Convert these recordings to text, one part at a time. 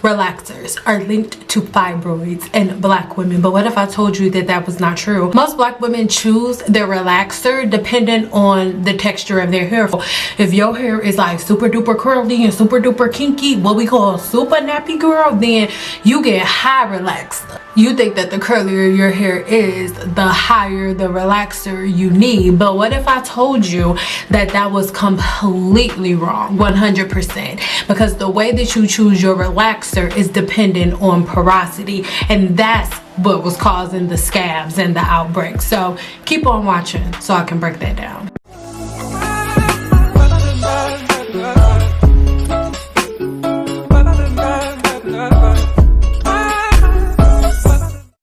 relaxers are linked to fibroids in black women. But what if I told you that that was not true? Most black women choose their relaxer dependent on the texture of their hair. If your hair is like super duper curly and super duper kinky, what we call super nappy girl, then you get high relaxer. You think that the curlier your hair is, the higher the relaxer you need. But what if I told you that that was completely wrong? 100%. Because the way that you choose your relaxer is dependent on porosity, and that's what was causing the scabs and the outbreaks. So keep on watching so I can break that down.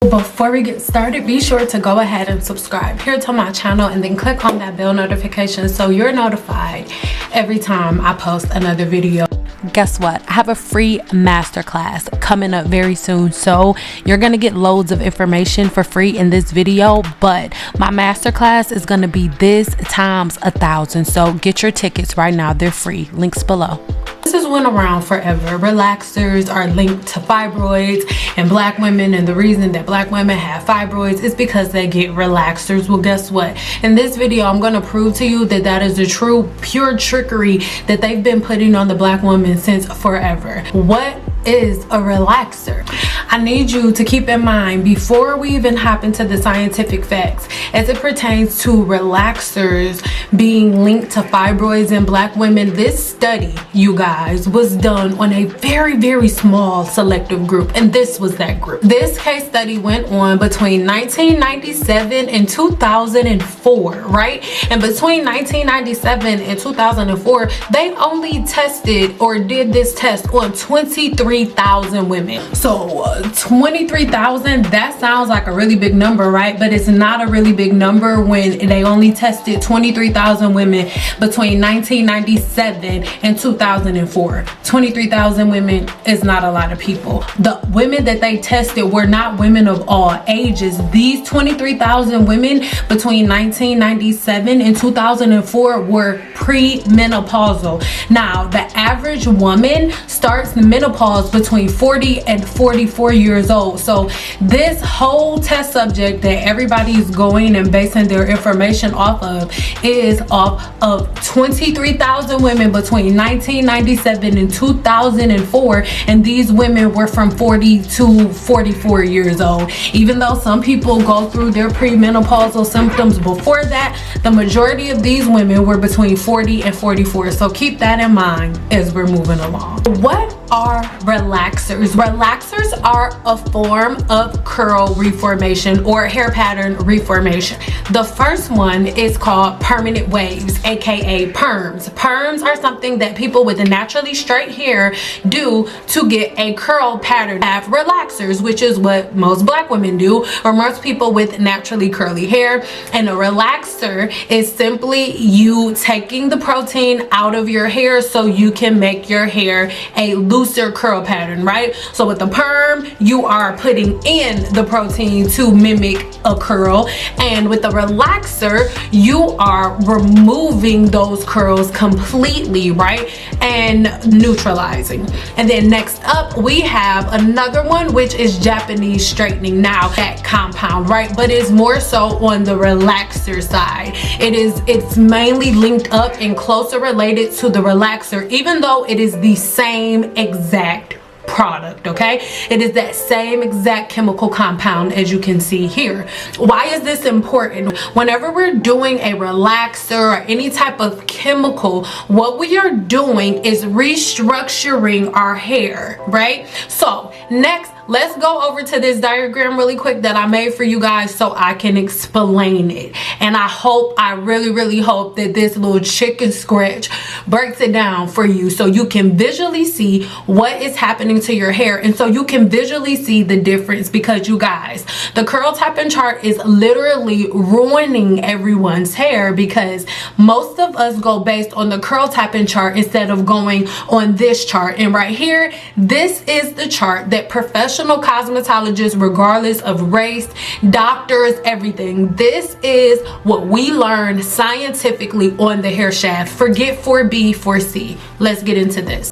Before we get started, be sure to go ahead and subscribe here to my channel and then click on that bell notification so you're notified every time I post another video. Guess what? I have a free masterclass coming up very soon, so you're gonna get loads of information for free in this video, but my masterclass is gonna be this times 1,000. So get your tickets right now. They're free. Links below. This has went around forever. Relaxers are linked to fibroids in black women, and the reason that black women have fibroids is because they get relaxers. Well, guess what? In this video, I'm going to prove to you that that is the true, pure trickery that they've been putting on the black woman since forever. What is a relaxer? I need you to keep in mind, before we even hop into the scientific facts, as it pertains to relaxers being linked to fibroids in black women, this study, you guys, was done on a very small selective group, and this was that group. This case study went on between 1997 and 2004, right? And between 1997 and 2004, they only tested or did this test on 23,000 women. So 23,000, that sounds like a really big number, right? But it's not a really big number when they only tested 23,000 women between 1997 and 2004. 23,000 women is not a lot of people. The women that they tested were not women of all ages. These 23,000 women between 1997 and 2004 were premenopausal. Now, the average woman starts menopause between 40 and 44 years old. So this whole test subject that everybody is going and basing their information off of is off of 23,000 women between 1997 and 2004, and these women were from 40 to 44 years old. Even though some people go through their premenopausal symptoms before that, the majority of these women were between 40 and 44. So keep that in mind as we're moving along. What are relaxers? Relaxers are a form of curl reformation or hair pattern reformation. The first one is called permanent waves, aka perms. Perms are something that people with naturally straight hair do to get a curl pattern. Have relaxers, which is what most black women do, or most people with naturally curly hair. And a relaxer is simply you taking the protein out of your hair so you can make your hair a looser curl pattern, right? So with the perm, you are putting in the protein to mimic a curl, and with the relaxer, you are removing those curls completely, right, and neutralizing. And then next up, we have another one, which is Japanese straightening. Now that compound, right, but it's more so on the relaxer side. It's mainly linked up and closer related to the relaxer, even though it is the same exact product, okay? It is that same exact chemical compound as you can see here. Why is this important? Whenever we're doing a relaxer or any type of chemical, what we are doing is restructuring our hair, right? So next, let's go over to this diagram really quick that I made for you guys so I can explain it. And I really hope that this little chicken scratch breaks it down for you so you can visually see what is happening to your hair, and so you can visually see the difference. Because you guys, the curl tapping chart is literally ruining everyone's hair, because most of us go based on the curl tapping chart instead of going on this chart. And right here, this is the chart that professional cosmetologists, regardless of race, doctors, everything, this is what we learn scientifically on the hair shaft. Forget 4B, 4C. Let's get into this.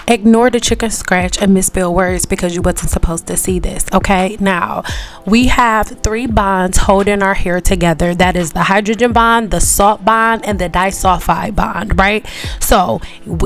ignore the chicken scratch and misspell words because you wasn't supposed to see this. Okay, now we have 3 bonds holding our hair together. That is the hydrogen bond, the salt bond, and the disulfide bond, right? So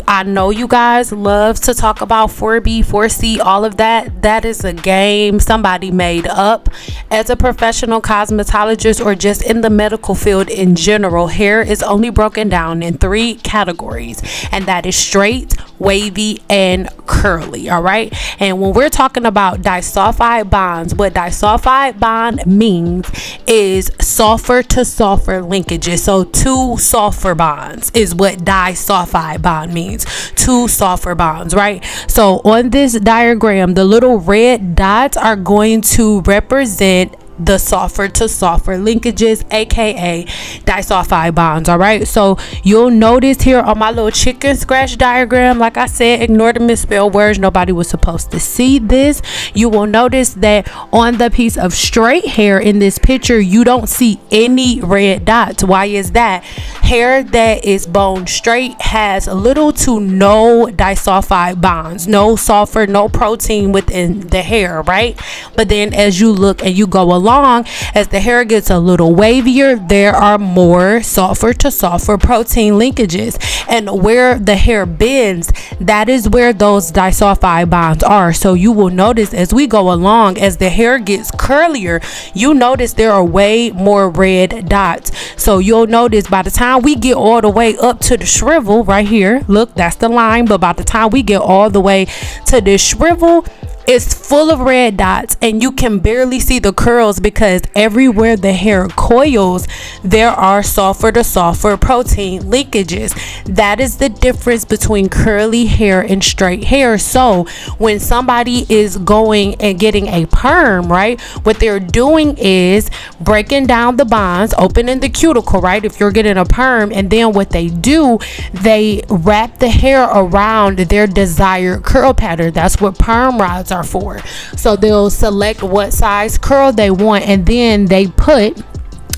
I know you guys love to talk about 4B, 4C, all of that. That is a game somebody made up. As a professional cosmetologist or just in the medical field in general, hair is only broken down in 3 categories, and that is straight, wavy, and curly. All right, and when we're talking about disulfide bonds, what disulfide bond means is sulfur to sulfur linkages. So 2 sulfur bonds is what disulfide bond means, 2 sulfur bonds, right? So on this diagram, the little red dots are going to represent the sulfur to sulfur linkages, aka disulfide bonds. All right, so you'll notice here on my little chicken scratch diagram, like I said, ignore the misspelled words, nobody was supposed to see this. You will notice that on the piece of straight hair in this picture, you don't see any red dots. Why is that? Hair that is bone straight has little to no disulfide bonds, no sulfur, no protein within the hair, right? But then as you look and you go along, as the hair gets a little wavier, there are more sulfur to sulfur protein linkages, and where the hair bends, that is where those disulfide bonds are. So you will notice as we go along, as the hair gets curlier, you notice there are way more red dots. So you'll notice by the time we get all the way up to the shrivel right here, look, that's the line, but by the time we get all the way to the shrivel, it's full of red dots, and you can barely see the curls because everywhere the hair coils, there are sulfur to sulfur protein linkages. That is the difference between curly hair and straight hair. So when somebody is going and getting a perm, right, what they're doing is breaking down the bonds, opening the cuticle, right, if you're getting a perm, and then what they do, they wrap the hair around their desired curl pattern. That's what perm rods are for. So they'll select what size curl they want, and then they put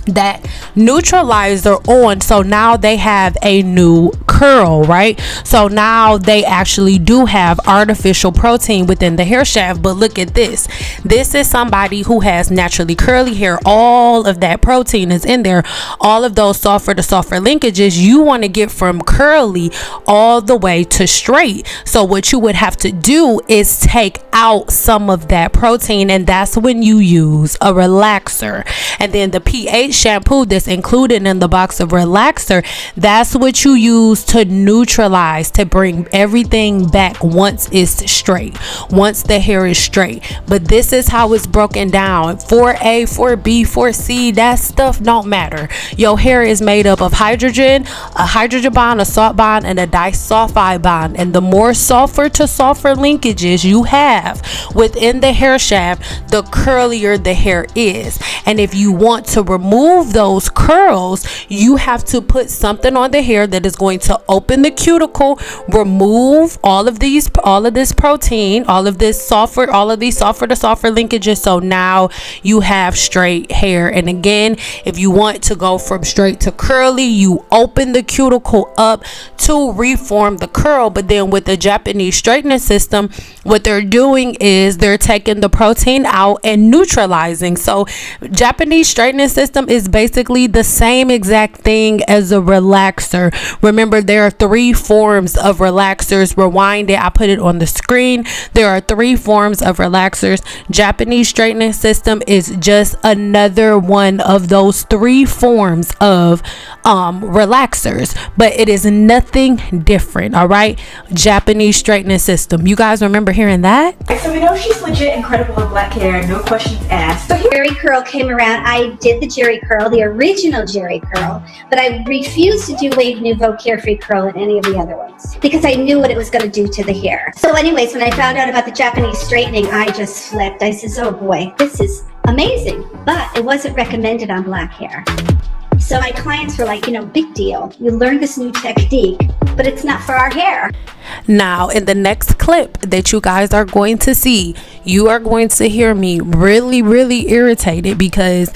that neutralizer on, so now they have a new curl, right? So now they actually do have artificial protein within the hair shaft. But look at this is somebody who has naturally curly hair. All of that protein is in there, all of those sulfur to sulfur linkages. You want to get from curly all the way to straight. So what you would have to do is take out some of that protein, and that's when you use a relaxer. And then the pH shampoo that's included in the box of relaxer, that's what you use to neutralize, to bring everything back once it's straight, once the hair is straight. But this is how it's broken down. 4A, 4B, 4C, that stuff don't matter. Your hair is made up of hydrogen, a hydrogen bond, a salt bond, and a disulfide bond. And the more sulfur to sulfur linkages you have within the hair shaft, the curlier the hair is. And if you want to remove those curls, you have to put something on the hair that is going to open the cuticle, remove all of this protein, all of this sulfur, all of these sulfur to sulfur linkages. So now you have straight hair. And again, if you want to go from straight to curly, you open the cuticle up to reform the curl. But then with the Japanese straightening system, what they're doing is they're taking the protein out and neutralizing. So Japanese straightening system is basically the same exact thing as a relaxer. Remember, there are 3 forms of relaxers. Rewind it, I put it on the screen. There are 3 forms of relaxers. Japanese straightening system is just another one of those 3 forms of relaxers, but it is nothing different. All right, Japanese straightening system, you guys remember hearing that? So we know she's legit incredible with black hair, no questions asked. So Jerry curl came around. I did the Jerry curl, the original Jerry curl, but I refused to do Wave Nouveau Carefree curl in any of the other ones because I knew what it was going to do to the hair. So anyways, when I found out about the Japanese straightening, I just flipped. I says, oh boy, this is amazing, but it wasn't recommended on black hair. So my clients were like, big deal. You learned this new technique, but it's not for our hair. Now, in the next clip that you guys are going to see, you are going to hear me really, really irritated because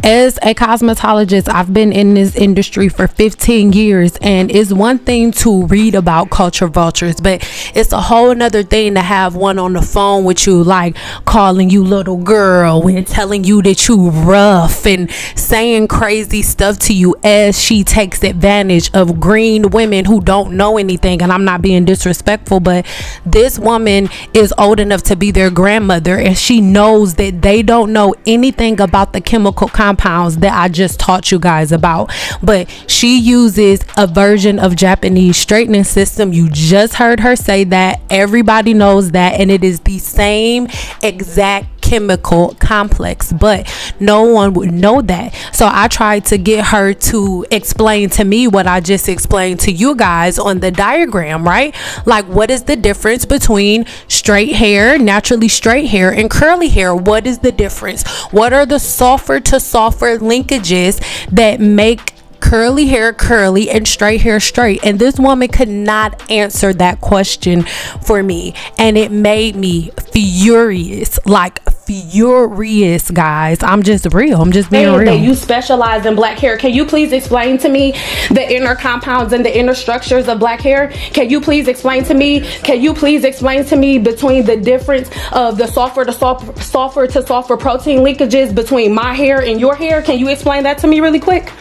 As a cosmetologist, I've been in this industry for 15 years, and it's one thing to read about culture vultures, but it's a whole nother thing to have one on the phone with you, like calling you little girl and telling you that you rough and saying crazy stuff to you as she takes advantage of green women who don't know anything. And I'm not being disrespectful, but this woman is old enough to be their grandmother, and she knows that they don't know anything about the chemical compounds that I just taught you guys about. But she uses a version of Japanese straightening system. You just heard her say that. Everybody knows that, and it is the same exact chemical complex, but no one would know that. So I tried to get her to explain to me what I just explained to you guys on the diagram, right? Like, what is the difference between straight hair, naturally straight hair, and curly hair? What is the difference? What are the sulfur to sulfur linkages that make curly hair curly and straight hair straight? And this woman could not answer that question for me, and it made me furious, like furious, guys. I'm just real. I'm just being real. You specialize in black hair. Can you please explain to me the inner compounds and the inner structures of black hair? Can you please explain to me between the difference of the sulfur to sulfur protein linkages between my hair and your hair? Can you explain that to me really quick?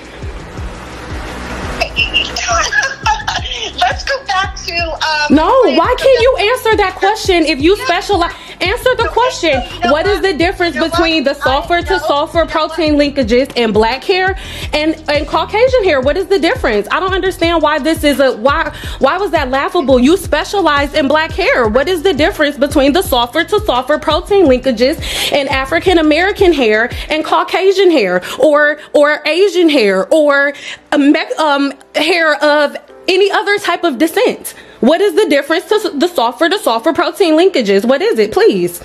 Let's go back to no, why can't you answer that question? If you specialize, answer the question. What is the difference between the sulfur to sulfur protein linkages in black hair and Caucasian hair? What is the difference? I don't understand why this is why was that laughable? You specialize in black hair. What is the difference between the sulfur to sulfur protein linkages in African American hair and Caucasian hair, or Asian hair, or hair of any other type of descent? What is the difference to the sulfur protein linkages? What is it, please?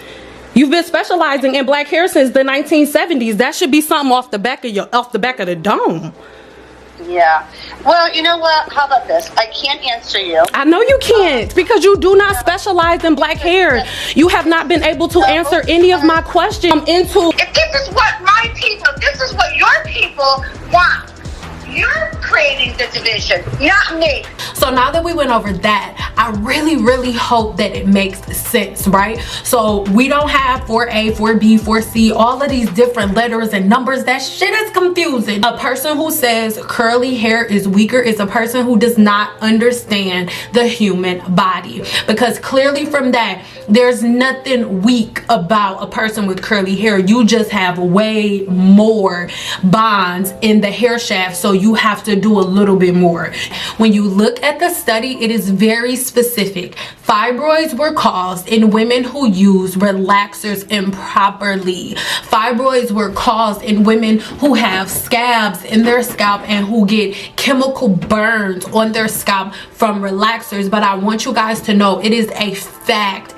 You've been specializing in black hair since the 1970s. That should be something off the back of the dome. Yeah. Well, you know what? How about this? I can't answer you. I know you can't, because you do not specialize in black hair. You have not been able to answer any of my questions. If this is what my people, this is what your people want. You're creating the division, not me. So now that we went over that, I really hope that it makes sense, right? So we don't have 4A, 4B, 4C, all of these different letters and numbers. That shit is confusing. A person who says curly hair is weaker is a person who does not understand the human body, because clearly from that, there's nothing weak about a person with curly hair. You just have way more bonds in the hair shaft, so you have to do a little bit more. When you look at the study, it is very specific. Fibroids were caused in women who use relaxers improperly. Fibroids were caused in women who have scabs in their scalp and who get chemical burns on their scalp from relaxers. But I want you guys to know, it is a fact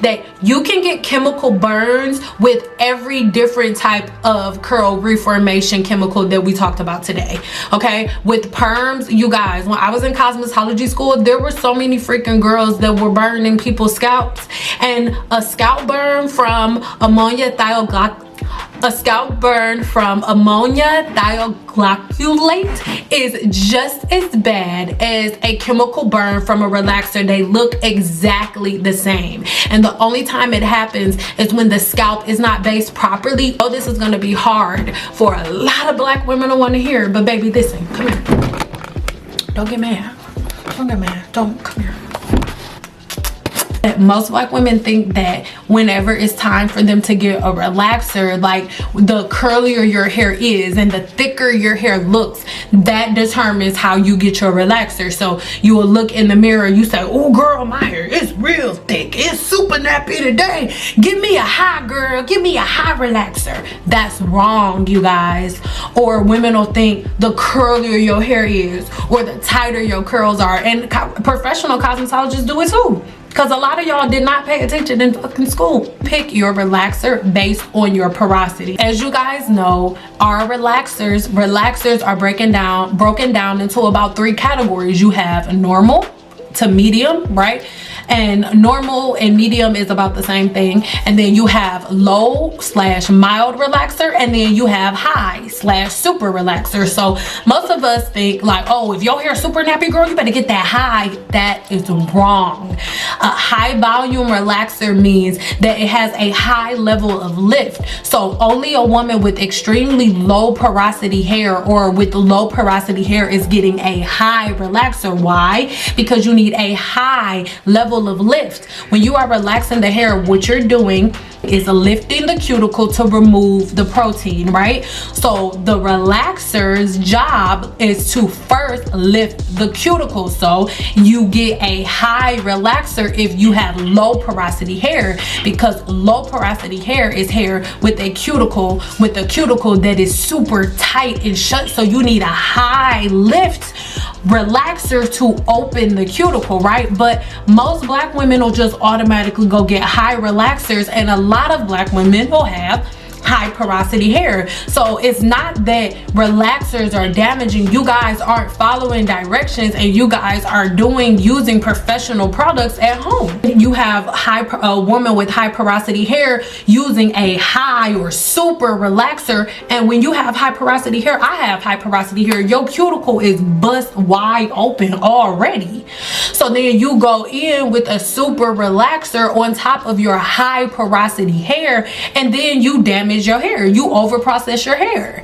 that you can get chemical burns with every different type of curl reformation chemical that we talked about today. Okay, with perms, you guys, when I was in cosmetology school, there were so many freaking girls that were burning people's scalps, and a scalp burn from ammonia thioglycolate is just as bad as a chemical burn from a relaxer. They look exactly the same, and the only time it happens is when the scalp is not based properly. Oh, this is going to be hard for a lot of black women to want to hear, but baby, listen, come here. Don't get mad. Don't, come here. Most black women think that whenever it's time for them to get a relaxer, like the curlier your hair is and the thicker your hair looks, that determines how you get your relaxer. So you will look in the mirror, you say, oh girl, my hair is real thick, it's super nappy today, give me a high, girl, give me a high relaxer. That's wrong, you guys. Or women will think the curlier your hair is or the tighter your curls are, and professional cosmetologists do it too, because a lot of y'all did not pay attention in fucking school. Pick your relaxer based on your porosity. As you guys know, our relaxers are broken down into about 3 categories. You have normal, to medium, right? And normal and medium is about the same thing. And then you have low / mild relaxer, and then you have high / super relaxer. So most of us think like, oh, if your hair super nappy, girl, you better get that high. That is wrong. A high volume relaxer means that it has a high level of lift. So only a woman with extremely low porosity hair or with low porosity hair is getting a high relaxer. Why? Because you need a high level of lift. When you are relaxing the hair, what you're doing is lifting the cuticle to remove the protein, right? So the relaxer's job is to first lift the cuticle. So you get a high relaxer if you have low porosity hair, because low porosity hair is hair with a cuticle that is super tight and shut. So you need a high lift relaxer to open the cuticle, right? But most black women will just automatically go get high relaxers, and a lot of black women will have high porosity hair. So it's not that relaxers are damaging. You guys aren't following directions, and you guys are using professional products at home. You have a woman with high porosity hair using a high or super relaxer, and when you have high porosity hair, I have high porosity hair, your cuticle is bust wide open already. So then you go in with a super relaxer on top of your high porosity hair, and then you damage your hair. You over process your hair,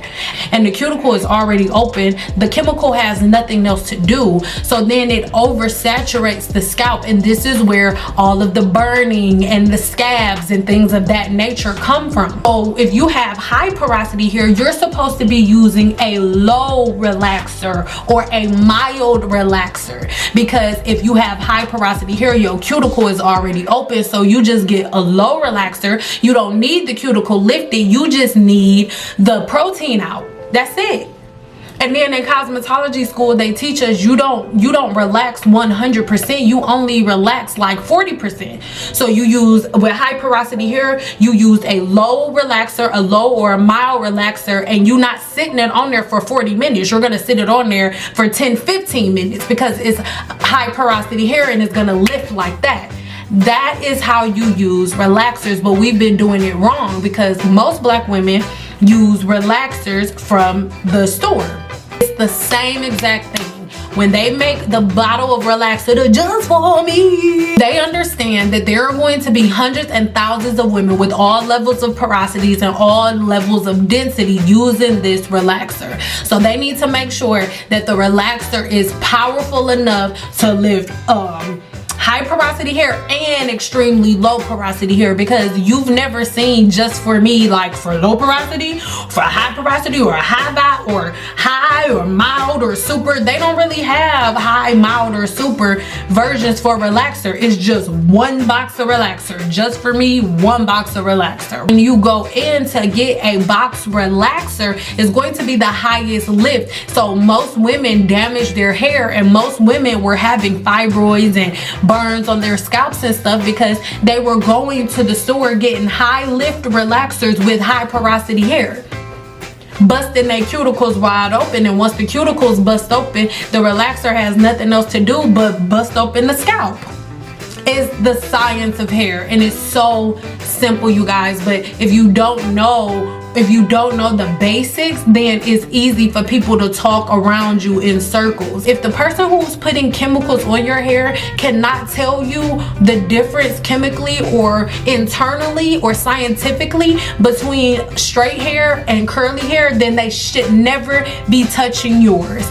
and the cuticle is already open. The chemical has nothing else to do, so then it oversaturates the scalp, and this is where all of the burning and the scabs and things of that nature come from. So if you have high porosity hair, you're supposed to be using a low relaxer or a mild relaxer, because if you have high porosity hair, your cuticle is already open, so you just get a low relaxer. You don't need the cuticle lifted, you just need the protein out. That's it. And then in cosmetology school, they teach us you don't relax 100%, you only relax like 40%. So you use, with high porosity hair, you use a low relaxer, a low or a mild relaxer, and you're not sitting it on there for 40 minutes. You're gonna sit it on there for 10-15 minutes because it's high porosity hair and it's gonna lift like that. That is how you use relaxers, but we've been doing it wrong because most black women use relaxers from the store. It's the same exact thing. When they make the bottle of relaxer just for me, they understand that there are going to be hundreds and thousands of women with all levels of porosities and all levels of density using this relaxer. So they need to make sure that the relaxer is powerful enough to lift high porosity hair and extremely low porosity hair, because you've never seen just for me like for low porosity, for high porosity, or high or mild or super. They don't really have high, mild, or super versions for relaxer. It's just one box of relaxer. Just for me, one box of relaxer. When you go in to get a box relaxer, it's going to be the highest lift. So most women damage their hair, and most women were having fibroids and burns on their scalps and stuff because they were going to the store getting high lift relaxers with high porosity hair, busting their cuticles wide open. And once the cuticles bust open, the relaxer has nothing else to do but bust open the scalp. It's the science of hair, and it's so simple, you guys. But if you don't know the basics, then it's easy for people to talk around you in circles. If the person who's putting chemicals on your hair cannot tell you the difference chemically or internally or scientifically between straight hair and curly hair, then they should never be touching yours.